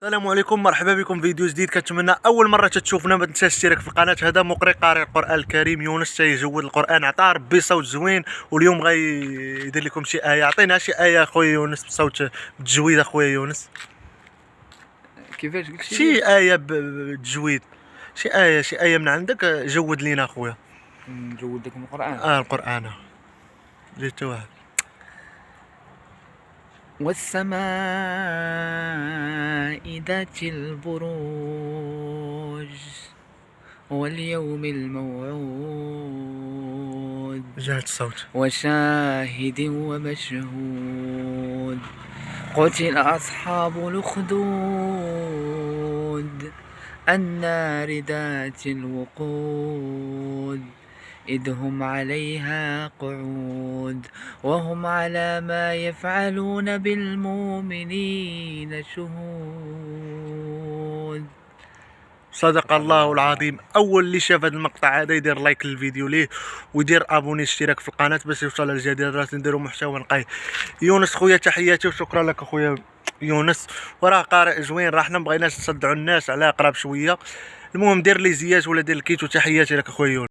السلام عليكم، مرحبا بكم فيديو جديد. كنتمنى اول مره تشوفنا ما تنساش تشترك في القناه. هذا مقرئ قارئ القران الكريم يونس تيجود القران، عطاه ربي صوت زوين، واليوم غيدير لكم شي ايه. عطينا شي ايه اخويا يونس بصوت بتجويد. اخويا يونس كيفاش قلتي؟ شي ايه بتجويد، شي ايه من عندك جود لينا اخويا. نجود لكم القرآن. القران جيت واحد. والسماء ذات البروج واليوم الموعود جات الصوت وشاهد ومشهود قتل أصحاب الأخدود النار ذات الوقود إذ هم عليها قعود وهم على ما يفعلون بالمؤمنين شهود. صدق الله العظيم. اول اللي شاف هذا المقطع هذا يدير لايك للفيديو ليه، ويدير ابوني اشتراك في القناه باش يوصل للجديدات، نديروا محتوى نقي. يونس خويا تحياتي وشكرا لك اخويا يونس، وراه قارئ زوين. راه حنا مبغيناش نصدعوا الناس على قراب شويه. المهم دير لي زياج ولا دير الكيت، وتحياتي لك اخويا يونس.